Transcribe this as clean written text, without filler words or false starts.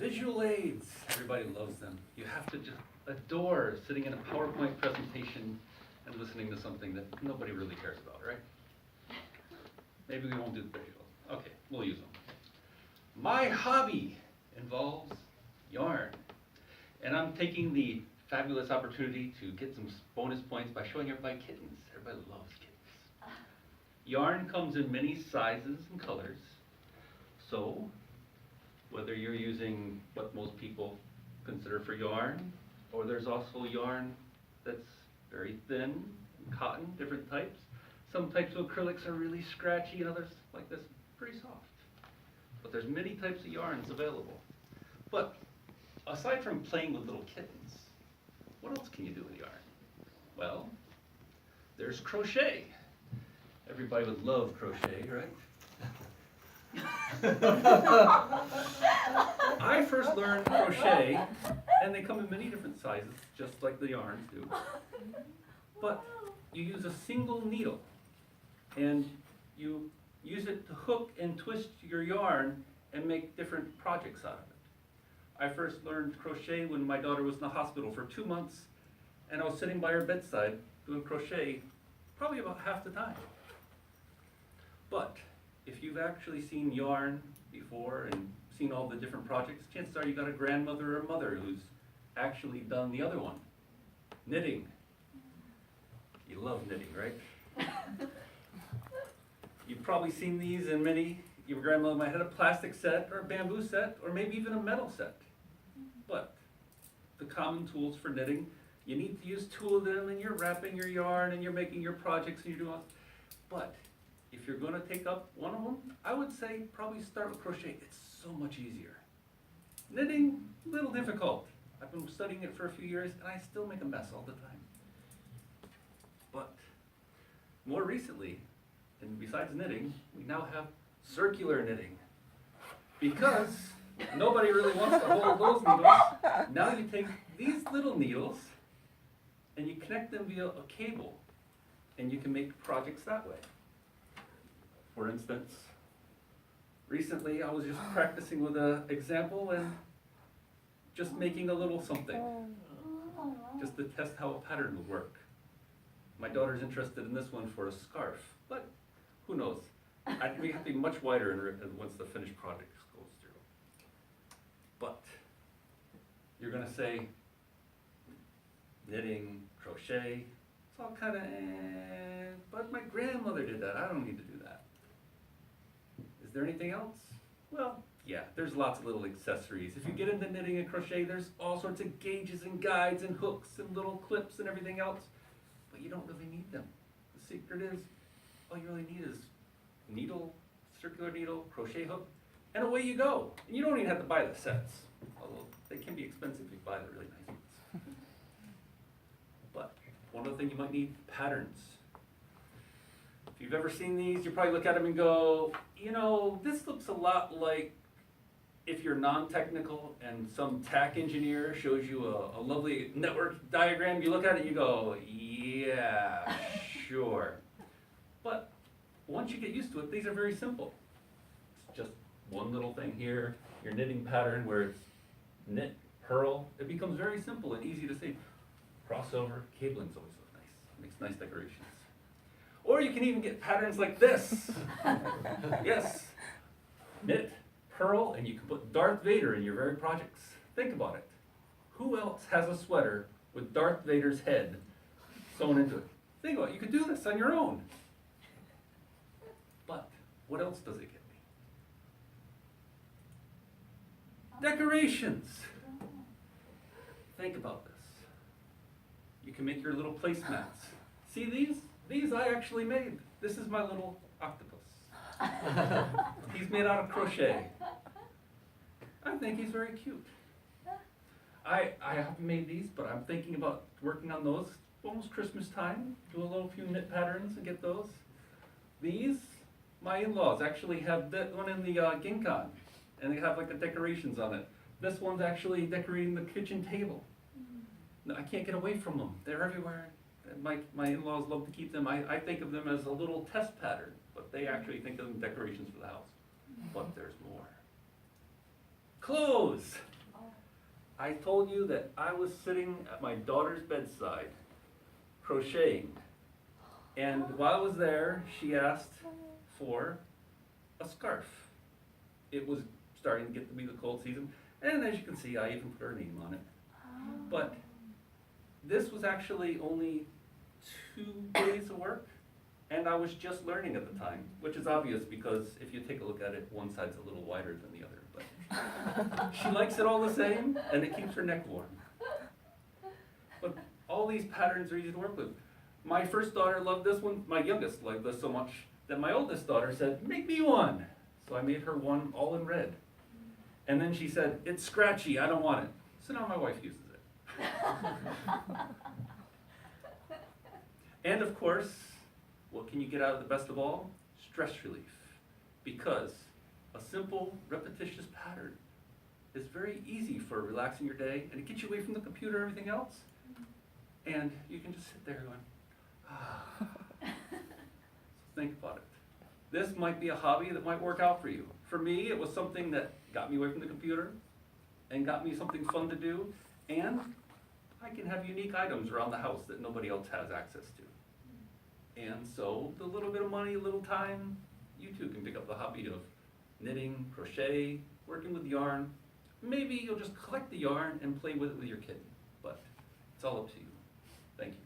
Visual aids, everybody loves them. You have to just adore sitting in a PowerPoint presentation and listening to something that nobody really cares about, right? Maybe we won't do the visuals. Okay, we'll use them. My hobby involves yarn. And I'm taking the fabulous opportunity to get some bonus points by showing everybody kittens. Everybody loves kittens. Yarn comes in many sizes and colors. So, whether you're using what most people consider for yarn, or there's also yarn that's very thin, cotton, different types. Some types of acrylics are really scratchy and others, like this, pretty soft. But there's many types of yarns available. But aside from playing with little kittens, what else can you do with yarn? Well, there's crochet. Everybody would love crochet, right? I first learned crochet, and they come in many different sizes, just like the yarns do. But you use a single needle, and you use it to hook and twist your yarn and make different projects out of it. I first learned crochet when my daughter was in the hospital for 2 months, and I was sitting by her bedside doing crochet probably about half the time. But if you've actually seen yarn before and seen all the different projects, chances are you got a grandmother or mother who's actually done the other one, knitting. You love knitting, right? You've probably seen these in many. Your grandmother might have a plastic set or a bamboo set or maybe even a metal set. But the common tools for knitting, you need to use 2 of them, and you're wrapping your yarn and you're making your projects and you're doing all. But if you're going to take up one of them, I would say probably start with crochet. It's so much easier. Knitting, a little difficult. I've been studying it for a few years and I still make a mess all the time. But more recently, and besides knitting, we now have circular knitting. Because nobody really wants to hold those needles. Now you take these little needles and you connect them via a cable, and you can make projects that way. For instance, recently I was just practicing with an example and just making a little something, just to test how a pattern would work. My daughter's interested in this one for a scarf, but who knows? We have to be much wider once the finished project goes through. But you're going to say knitting, crochet, it's all kind of but my grandmother did that. I don't need to do that. Is there anything else? Well, yeah, there's lots of little accessories. If you get into knitting and crochet, there's all sorts of gauges and guides and hooks and little clips and everything else, but you don't really need them. The secret is, all you really need is needle, circular needle, crochet hook, and away you go. And you don't even have to buy the sets, although they can be expensive if you buy the really nice ones. But one other thing you might need, patterns. If you've ever seen these, you probably look at them and go, you know, this looks a lot like if you're non-technical and some TAC engineer shows you a lovely network diagram, you look at it and you go, yeah, sure. But once you get used to it, these are very simple. It's just one little thing here, your knitting pattern where it's knit, purl. It becomes very simple and easy to see. Crossover, cabling's always so nice. It makes nice decorations. Or you can even get patterns like this. Yes. Knit, purl, and you can put Darth Vader in your very projects. Think about it. Who else has a sweater with Darth Vader's head sewn into it? Think about it. You could do this on your own. But what else does it get me? Decorations. Think about this. You can make your little placemats. See these? These I actually made. This is my little octopus. He's made out of crochet. I think he's very cute. I haven't made these, but I'm thinking about working on those almost Christmas time. Do a little few knit patterns and get those. These, my in-laws actually have that one in the Ginkan, and they have like the decorations on it. This one's actually decorating the kitchen table. No, I can't get away from them. They're everywhere. And my in-laws love to keep them. I think of them as a little test pattern, but they actually think of them decorations for the house. But there's more. Clothes. I told you that I was sitting at my daughter's bedside, crocheting. And while I was there, she asked for a scarf. It was starting to get to be the cold season, and as you can see, I even put her name on it. But this was actually only 2 days of work, and I was just learning at the time, which is obvious because if you take a look at it, one side's a little wider than the other. But she likes it all the same, and it keeps her neck warm. But all these patterns are easy to work with. My first daughter loved this one. My youngest liked this so much that my oldest daughter said, "Make me one." So I made her one all in red. And then she said, "It's scratchy, I don't want it." So now my wife uses it. And of course, what can you get out of the best of all? Stress relief. Because a simple, repetitious pattern is very easy for relaxing your day, and it gets you away from the computer and everything else. And you can just sit there going, ah. So think about it. This might be a hobby that might work out for you. For me, it was something that got me away from the computer and got me something fun to do, and I can have unique items around the house that nobody else has access to. And so, the little bit of money, a little time, you too can pick up the hobby of knitting, crochet, working with yarn. Maybe you'll just collect the yarn and play with it with your kid, but it's all up to you. Thank you.